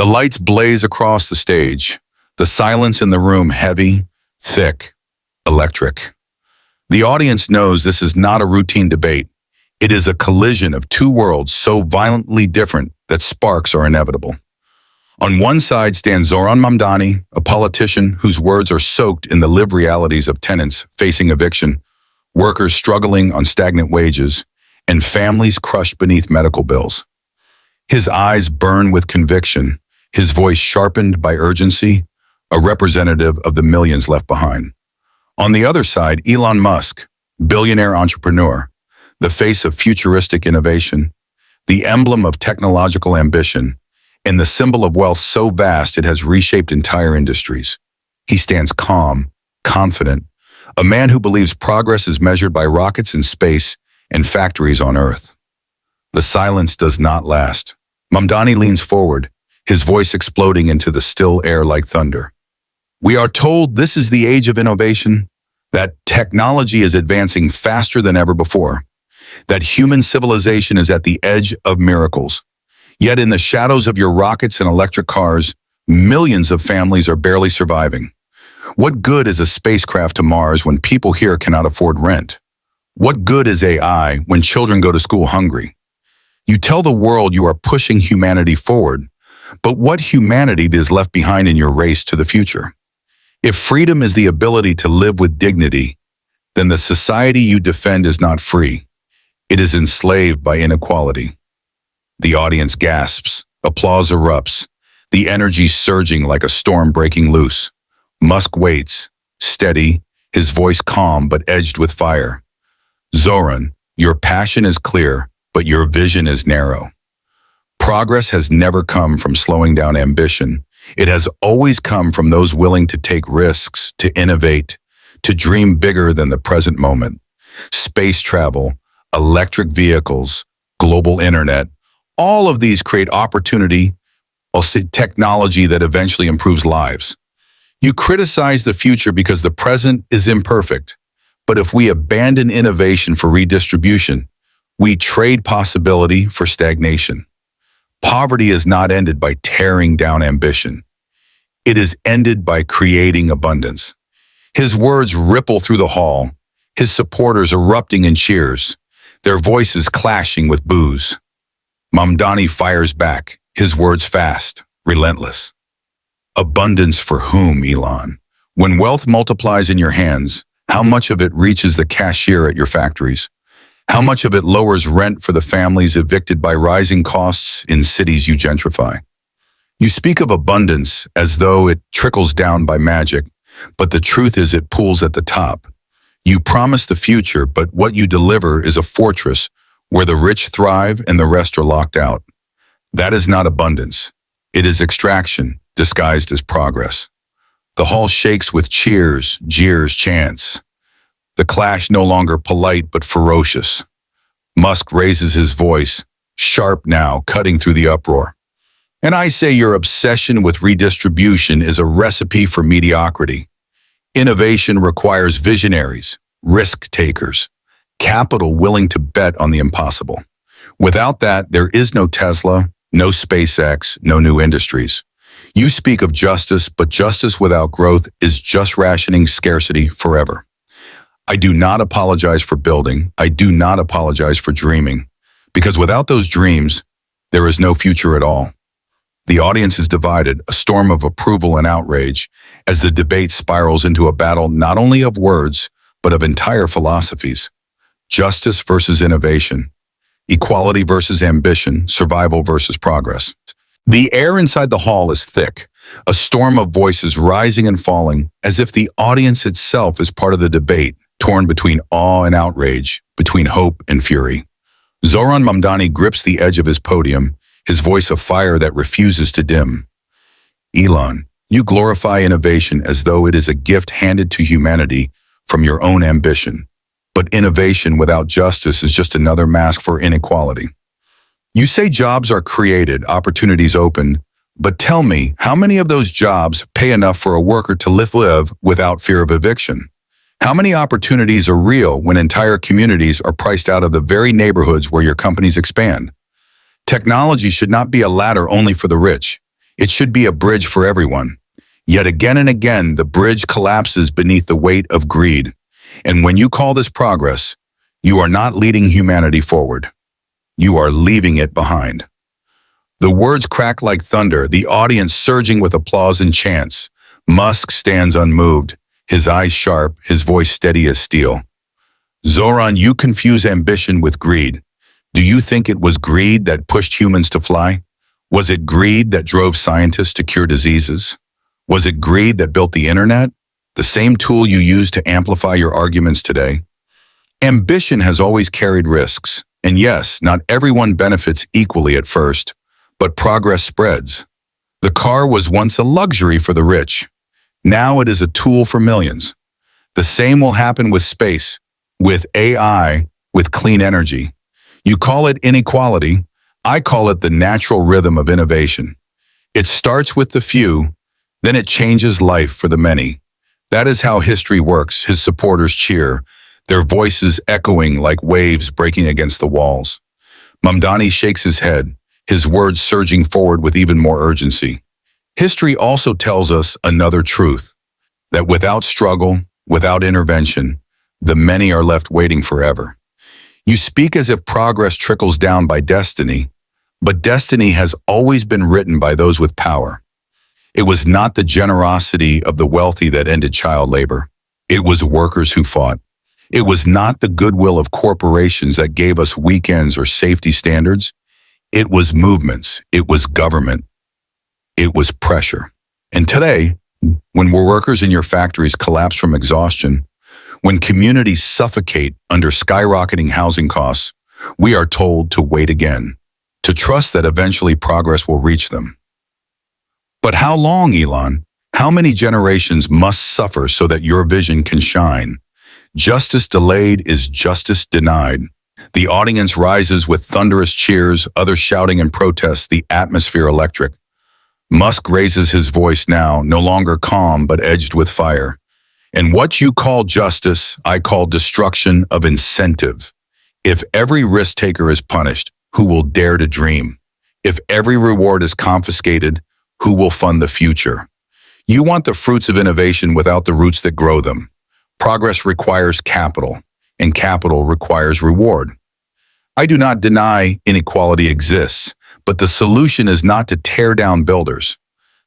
The lights blaze across the stage, the silence in the room heavy, thick, electric. The audience knows this is not a routine debate. It is a collision of two worlds so violently different that sparks are inevitable. On one side stands Zohran Mamdani, a politician whose words are soaked in the lived realities of tenants facing eviction, workers struggling on stagnant wages, and families crushed beneath medical bills. His eyes burn with conviction, his voice sharpened by urgency, a representative of the millions left behind. On the other side, Elon Musk, billionaire entrepreneur, the face of futuristic innovation, the emblem of technological ambition, and the symbol of wealth so vast it has reshaped entire industries. He stands calm, confident, a man who believes progress is measured by rockets in space and factories on Earth. The silence does not last. Mamdani leans forward, his voice exploding into the still air like thunder. We are told this is the age of innovation, that technology is advancing faster than ever before, that human civilization is at the edge of miracles. Yet in the shadows of your rockets and electric cars, millions of families are barely surviving. What good is a spacecraft to Mars when people here cannot afford rent? What good is AI when children go to school hungry? You tell the world you are pushing humanity forward, but what humanity is left behind in your race to the future? If freedom is the ability to live with dignity, then the society you defend is not free. It is enslaved by inequality. The audience gasps, applause erupts, the energy surging like a storm breaking loose. Musk waits, steady, his voice calm but edged with fire. Zohran, your passion is clear, but your vision is narrow. Progress has never come from slowing down ambition. It has always come from those willing to take risks, to innovate, to dream bigger than the present moment. Space travel, electric vehicles, global internet, all of these create opportunity, technology that eventually improves lives. You criticize the future because the present is imperfect, but if we abandon innovation for redistribution, we trade possibility for stagnation. Poverty is not ended by tearing down ambition. It is ended by creating abundance. His words ripple through the hall, his supporters erupting in cheers, their voices clashing with boos. Mamdani fires back, his words fast, relentless. Abundance for whom, Elon? When wealth multiplies in your hands, how much of it reaches the cashier at your factories? How much of it lowers rent for the families evicted by rising costs in cities you gentrify? You speak of abundance as though it trickles down by magic, but the truth is it pools at the top. You promise the future, but what you deliver is a fortress where the rich thrive and the rest are locked out. That is not abundance. It is extraction, disguised as progress. The hall shakes with cheers, jeers, chants. The clash no longer polite but ferocious. Musk raises his voice, sharp now, cutting through the uproar. And I say your obsession with redistribution is a recipe for mediocrity. Innovation requires visionaries, risk takers, capital willing to bet on the impossible. Without that, there is no Tesla, no SpaceX, no new industries. You speak of justice, but justice without growth is just rationing scarcity forever. I do not apologize for building. I do not apologize for dreaming. Because without those dreams, there is no future at all. The audience is divided, a storm of approval and outrage, as the debate spirals into a battle not only of words, but of entire philosophies. Justice versus innovation. Equality versus ambition. Survival versus progress. The air inside the hall is thick, a storm of voices rising and falling, as if the audience itself is part of the debate, torn between awe and outrage, between hope and fury. Zohran Mamdani grips the edge of his podium, his voice a fire that refuses to dim. Elon, you glorify innovation as though it is a gift handed to humanity from your own ambition. But innovation without justice is just another mask for inequality. You say jobs are created, opportunities opened, but tell me, how many of those jobs pay enough for a worker to live without fear of eviction? How many opportunities are real when entire communities are priced out of the very neighborhoods where your companies expand? Technology should not be a ladder only for the rich. It should be a bridge for everyone. Yet again and again, the bridge collapses beneath the weight of greed. And when you call this progress, you are not leading humanity forward. You are leaving it behind. The words crack like thunder, the audience surging with applause and chants. Musk stands unmoved, his eyes sharp, his voice steady as steel. Zohran, you confuse ambition with greed. Do you think it was greed that pushed humans to fly? Was it greed that drove scientists to cure diseases? Was it greed that built the internet? The same tool you use to amplify your arguments today? Ambition has always carried risks. And yes, not everyone benefits equally at first, but progress spreads. The car was once a luxury for the rich. Now it is a tool for millions. The same will happen with space, with AI, with clean energy. You call it inequality, I call it the natural rhythm of innovation. It starts with the few, then it changes life for the many. That is how history works. His supporters cheer, their voices echoing like waves breaking against the walls. Mamdani shakes his head, his words surging forward with even more urgency. History also tells us another truth, that without struggle, without intervention, the many are left waiting forever. You speak as if progress trickles down by destiny, but destiny has always been written by those with power. It was not the generosity of the wealthy that ended child labor. It was workers who fought. It was not the goodwill of corporations that gave us weekends or safety standards. It was movements. It was government. It was pressure. And today, when workers in your factories collapse from exhaustion, when communities suffocate under skyrocketing housing costs, we are told to wait again, to trust that eventually progress will reach them. But how long, Elon? How many generations must suffer so that your vision can shine? Justice delayed is justice denied. The audience rises with thunderous cheers, others shouting in protest, the atmosphere electric. Musk raises his voice now, no longer calm but edged with fire. And what you call justice, I call destruction of incentive. If every risk taker is punished, who will dare to dream? If every reward is confiscated, who will fund the future? You want the fruits of innovation without the roots that grow them. Progress requires capital, and capital requires reward. I do not deny inequality exists, but the solution is not to tear down builders.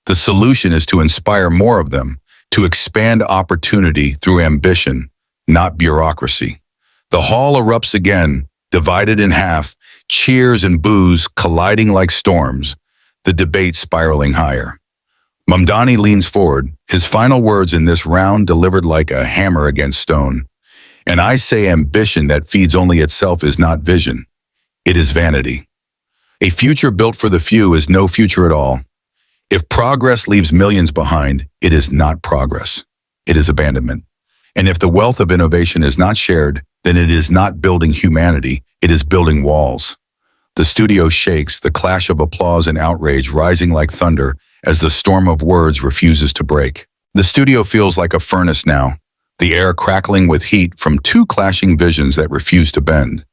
The solution is to inspire more of them, to expand opportunity through ambition, not bureaucracy. The hall erupts again, divided in half, cheers and boos colliding like storms, the debate spiraling higher. Mamdani leans forward, his final words in this round delivered like a hammer against stone. And I say ambition that feeds only itself is not vision. It is vanity. A future built for the few is no future at all. If progress leaves millions behind, it is not progress. It is abandonment. And if the wealth of innovation is not shared, then it is not building humanity, it is building walls. The studio shakes, the clash of applause and outrage rising like thunder as the storm of words refuses to break. The studio feels like a furnace now, the air crackling with heat from two clashing visions that refuse to bend.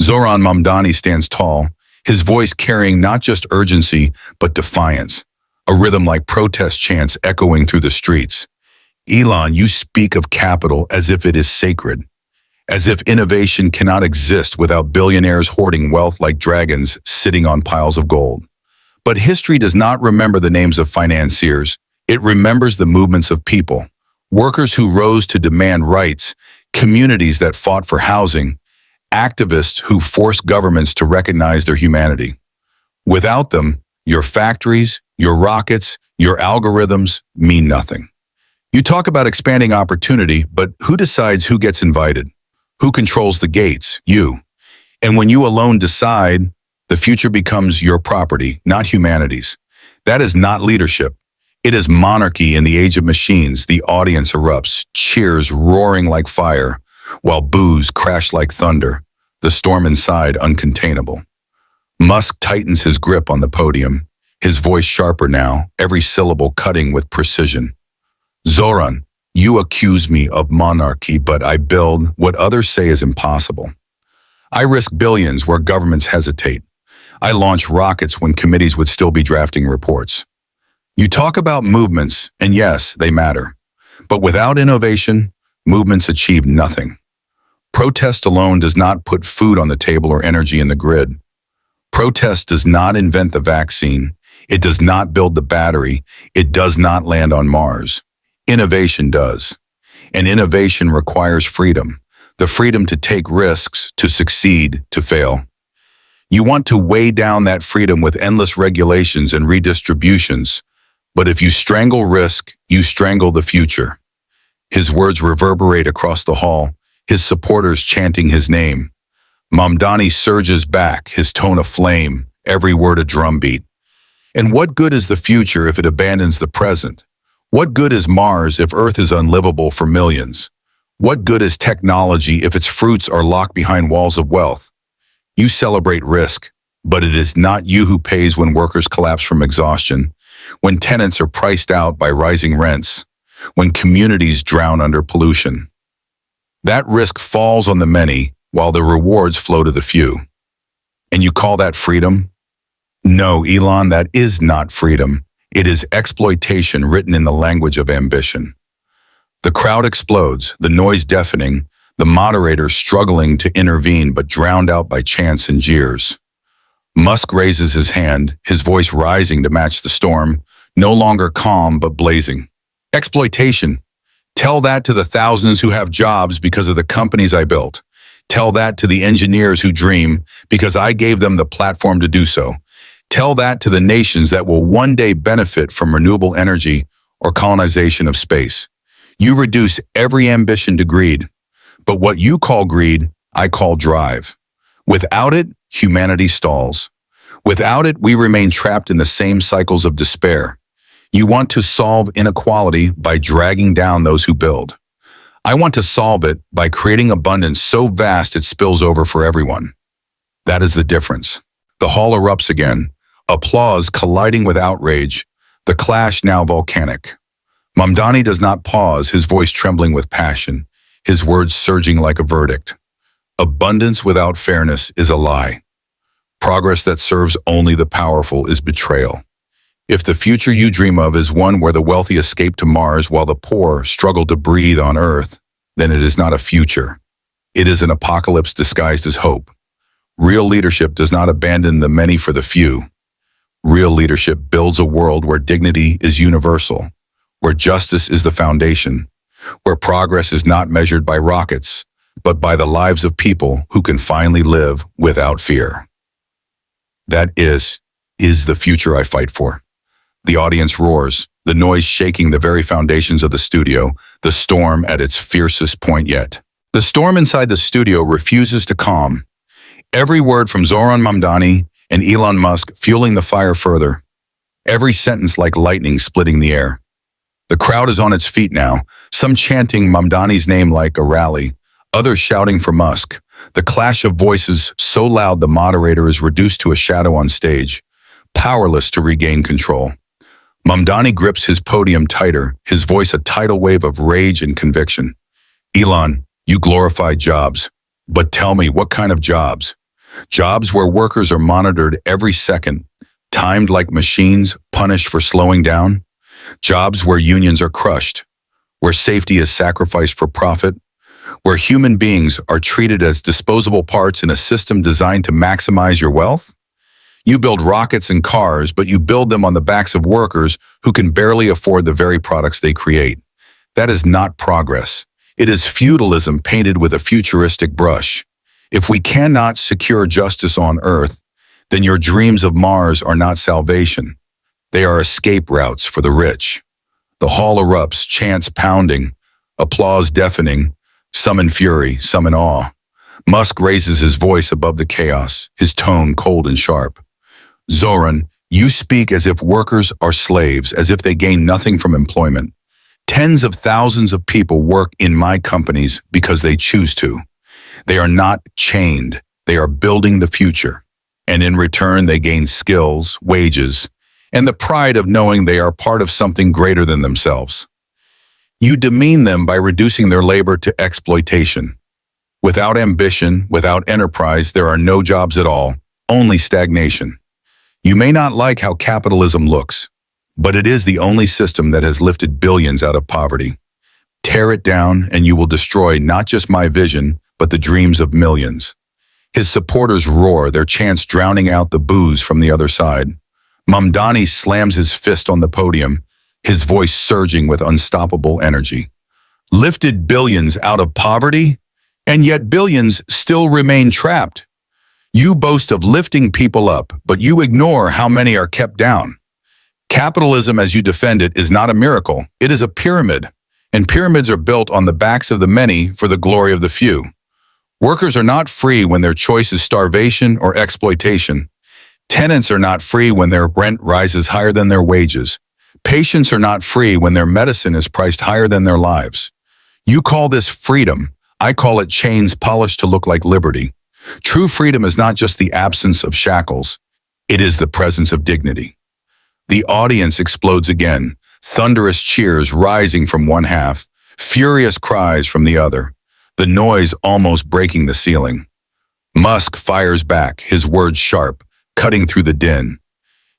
Zohran Mamdani stands tall, his voice carrying not just urgency, but defiance, a rhythm like protest chants echoing through the streets. Elon, you speak of capital as if it is sacred, as if innovation cannot exist without billionaires hoarding wealth like dragons sitting on piles of gold. But history does not remember the names of financiers. It remembers the movements of people, workers who rose to demand rights, communities that fought for housing, activists who forced governments to recognize their humanity. Without them, your factories, your rockets, your algorithms mean nothing. You talk about expanding opportunity, but who decides who gets invited? Who controls the gates? You. And when you alone decide, the future becomes your property, not humanity's. That is not leadership. It is monarchy in the age of machines. The audience erupts, cheers roaring like fire, while boos crash like thunder, the storm inside uncontainable. Musk tightens his grip on the podium, his voice sharper now, every syllable cutting with precision. Zohran, you accuse me of monarchy, but I build what others say is impossible. I risk billions where governments hesitate. I launch rockets when committees would still be drafting reports. You talk about movements, and yes, they matter. But without innovation, movements achieve nothing. Protest alone does not put food on the table or energy in the grid. Protest does not invent the vaccine. It does not build the battery. It does not land on Mars. Innovation does. And innovation requires freedom. The freedom to take risks, to succeed, to fail. You want to weigh down that freedom with endless regulations and redistributions. But if you strangle risk, you strangle the future. His words reverberate across the hall, his supporters chanting his name. Mamdani surges back, his tone aflame, every word a drumbeat. And what good is the future if it abandons the present? What good is Mars if Earth is unlivable for millions? What good is technology if its fruits are locked behind walls of wealth? You celebrate risk, but it is not you who pays when workers collapse from exhaustion, when tenants are priced out by rising rents, when communities drown under pollution. That risk falls on the many, while the rewards flow to the few. And you call that freedom? No, Elon, that is not freedom. It is exploitation written in the language of ambition. The crowd explodes, the noise deafening, the moderator struggling to intervene but drowned out by chants and jeers. Musk raises his hand, his voice rising to match the storm, no longer calm but blazing. Exploitation. Tell that to the thousands who have jobs because of the companies I built. Tell that to the engineers who dream because I gave them the platform to do so. Tell that to the nations that will one day benefit from renewable energy or colonization of space. You reduce every ambition to greed. But what you call greed, I call drive. Without it, humanity stalls. Without it, we remain trapped in the same cycles of despair. You want to solve inequality by dragging down those who build. I want to solve it by creating abundance so vast it spills over for everyone. That is the difference. The hall erupts again, applause colliding with outrage, the clash now volcanic. Mamdani does not pause, his voice trembling with passion, his words surging like a verdict. Abundance without fairness is a lie. Progress that serves only the powerful is betrayal. If the future you dream of is one where the wealthy escape to Mars while the poor struggle to breathe on Earth, then it is not a future. It is an apocalypse disguised as hope. Real leadership does not abandon the many for the few. Real leadership builds a world where dignity is universal, where justice is the foundation, where progress is not measured by rockets, but by the lives of people who can finally live without fear. That is the future I fight for. The audience roars, the noise shaking the very foundations of the studio, the storm at its fiercest point yet. The storm inside the studio refuses to calm. Every word from Zohran Mamdani and Elon Musk fueling the fire further. Every sentence like lightning splitting the air. The crowd is on its feet now, some chanting Mamdani's name like a rally, others shouting for Musk. The clash of voices so loud the moderator is reduced to a shadow on stage, powerless to regain control. Mamdani grips his podium tighter, his voice a tidal wave of rage and conviction. Elon, you glorify jobs. But tell me, what kind of jobs? Jobs where workers are monitored every second, timed like machines, punished for slowing down? Jobs where unions are crushed, where safety is sacrificed for profit, where human beings are treated as disposable parts in a system designed to maximize your wealth? You build rockets and cars, but you build them on the backs of workers who can barely afford the very products they create. That is not progress. It is feudalism painted with a futuristic brush. If we cannot secure justice on Earth, then your dreams of Mars are not salvation. They are escape routes for the rich. The hall erupts, chants pounding, applause deafening, some in fury, some in awe. Musk raises his voice above the chaos, his tone cold and sharp. Zohran, you speak as if workers are slaves, as if they gain nothing from employment. Tens of thousands of people work in my companies because they choose to. They are not chained. They are building the future. And in return, they gain skills, wages, and the pride of knowing they are part of something greater than themselves. You demean them by reducing their labor to exploitation. Without ambition, without enterprise, there are no jobs at all, only stagnation. You may not like how capitalism looks, but it is the only system that has lifted billions out of poverty. Tear it down and you will destroy not just my vision, but the dreams of millions. His supporters roar, their chants drowning out the boos from the other side. Mamdani slams his fist on the podium, his voice surging with unstoppable energy. Lifted billions out of poverty, and yet billions still remain trapped. You boast of lifting people up, but you ignore how many are kept down. Capitalism as you defend it is not a miracle, it is a pyramid, and pyramids are built on the backs of the many for the glory of the few. Workers are not free when their choice is starvation or exploitation. Tenants are not free when their rent rises higher than their wages. Patients are not free when their medicine is priced higher than their lives. You call this freedom. I call it chains polished to look like liberty. True freedom is not just the absence of shackles. It is the presence of dignity. The audience explodes again, thunderous cheers rising from one half, furious cries from the other, the noise almost breaking the ceiling. Musk fires back, his words sharp, cutting through the din.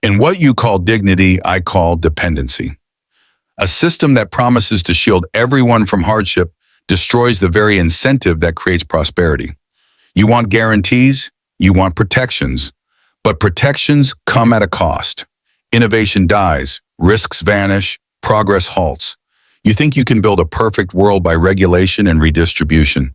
In what you call dignity, I call dependency. A system that promises to shield everyone from hardship destroys the very incentive that creates prosperity. You want guarantees, you want protections, but protections come at a cost. Innovation dies, risks vanish, progress halts. You think you can build a perfect world by regulation and redistribution,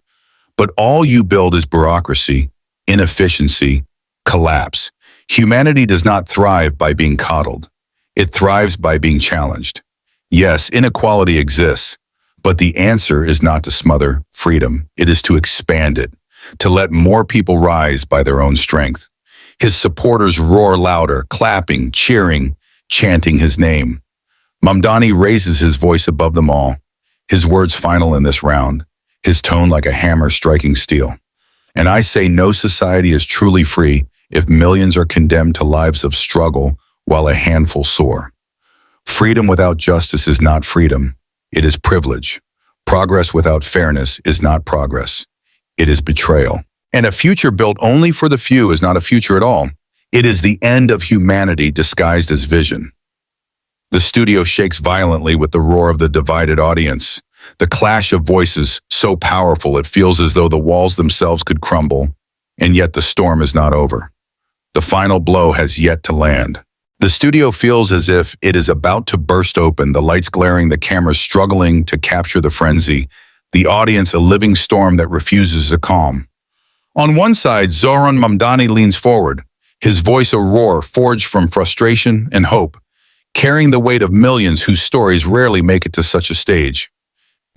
but all you build is bureaucracy, inefficiency, collapse. Humanity does not thrive by being coddled. It thrives by being challenged. Yes, inequality exists, but the answer is not to smother freedom. It is to expand it, to let more people rise by their own strength. His supporters roar louder, clapping, cheering, chanting his name. Mamdani raises his voice above them all, his words final in this round, his tone like a hammer striking steel. And I say no society is truly free if millions are condemned to lives of struggle while a handful soar. Freedom without justice is not freedom, it is privilege. Progress without fairness is not progress, it is betrayal. And a future built only for the few is not a future at all. It is the end of humanity disguised as vision. The studio shakes violently with the roar of the divided audience, the clash of voices so powerful it feels as though the walls themselves could crumble, and yet the storm is not over. The final blow has yet to land. The studio feels as if it is about to burst open, the lights glaring, the cameras struggling to capture the frenzy, the audience a living storm that refuses to calm. On one side, Zohran Mamdani leans forward, his voice a roar forged from frustration and hope, carrying the weight of millions whose stories rarely make it to such a stage.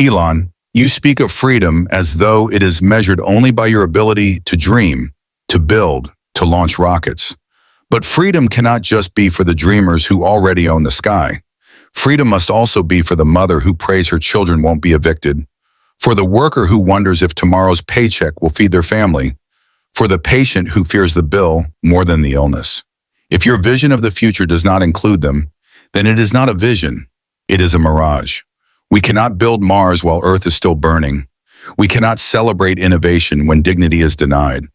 Elon, you speak of freedom as though it is measured only by your ability to dream, to build, to launch rockets. But freedom cannot just be for the dreamers who already own the sky. Freedom must also be for the mother who prays her children won't be evicted, for the worker who wonders if tomorrow's paycheck will feed their family, for the patient who fears the bill more than the illness. If your vision of the future does not include them, then it is not a vision, it is a mirage. We cannot build Mars while Earth is still burning. We cannot celebrate innovation when dignity is denied.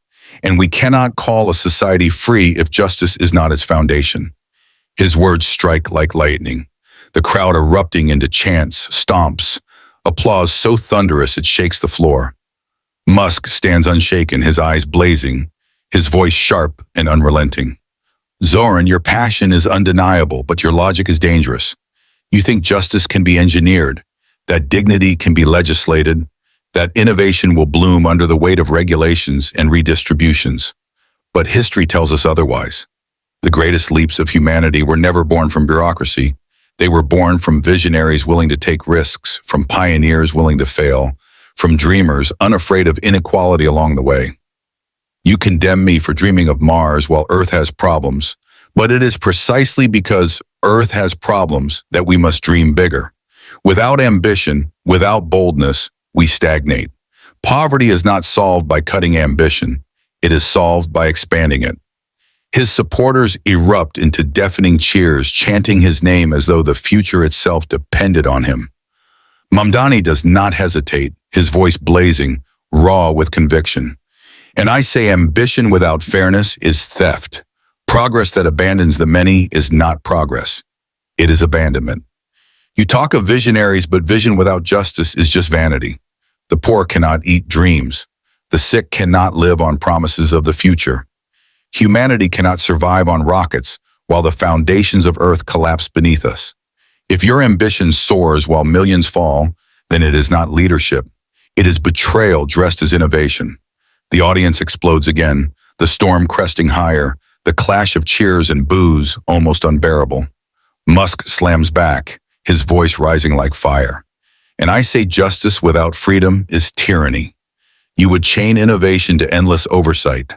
And we cannot call a society free if justice is not its foundation. His words strike like lightning, the crowd erupting into chants, stomps, applause so thunderous it shakes the floor. Musk stands unshaken, his eyes blazing, his voice sharp and unrelenting. Zohran, your passion is undeniable, but your logic is dangerous. You think justice can be engineered, that dignity can be legislated, that innovation will bloom under the weight of regulations and redistributions. But history tells us otherwise. The greatest leaps of humanity were never born from bureaucracy. They were born from visionaries willing to take risks, from pioneers willing to fail, from dreamers unafraid of inequality along the way. You condemn me for dreaming of Mars while Earth has problems, but it is precisely because Earth has problems that we must dream bigger. Without ambition, without boldness, we stagnate. Poverty is not solved by cutting ambition. It is solved by expanding it. His supporters erupt into deafening cheers, chanting his name as though the future itself depended on him. Mamdani does not hesitate, his voice blazing, raw with conviction. And I say ambition without fairness is theft. Progress that abandons the many is not progress. It is abandonment. You talk of visionaries, but vision without justice is just vanity. The poor cannot eat dreams. The sick cannot live on promises of the future. Humanity cannot survive on rockets while the foundations of Earth collapse beneath us. If your ambition soars while millions fall, then it is not leadership. It is betrayal dressed as innovation. The audience explodes again, the storm cresting higher, the clash of cheers and boos almost unbearable. Musk slams back, his voice rising like fire. And I say justice without freedom is tyranny. You would chain innovation to endless oversight,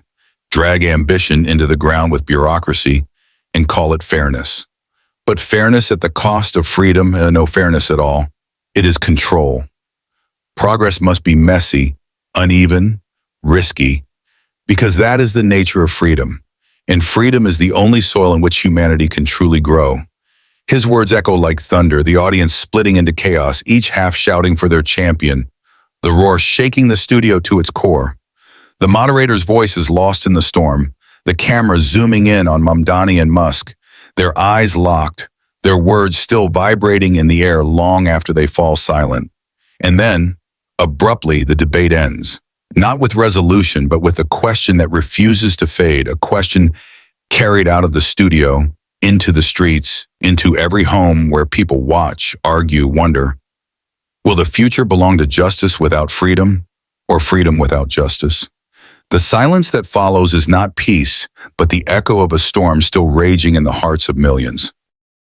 drag ambition into the ground with bureaucracy, and call it fairness. But fairness at the cost of freedom, no fairness at all. It is control. Progress must be messy, uneven, risky, because that is the nature of freedom. And freedom is the only soil in which humanity can truly grow. His words echo like thunder, the audience splitting into chaos, each half shouting for their champion, the roar shaking the studio to its core. The moderator's voice is lost in the storm, the camera zooming in on Mamdani and Musk, their eyes locked, their words still vibrating in the air long after they fall silent. And then, abruptly, the debate ends. Not with resolution, but with a question that refuses to fade, a question carried out of the studio, into the streets, into every home where people watch, argue, wonder. Will the future belong to justice without freedom, or freedom without justice? The silence that follows is not peace, but the echo of a storm still raging in the hearts of millions.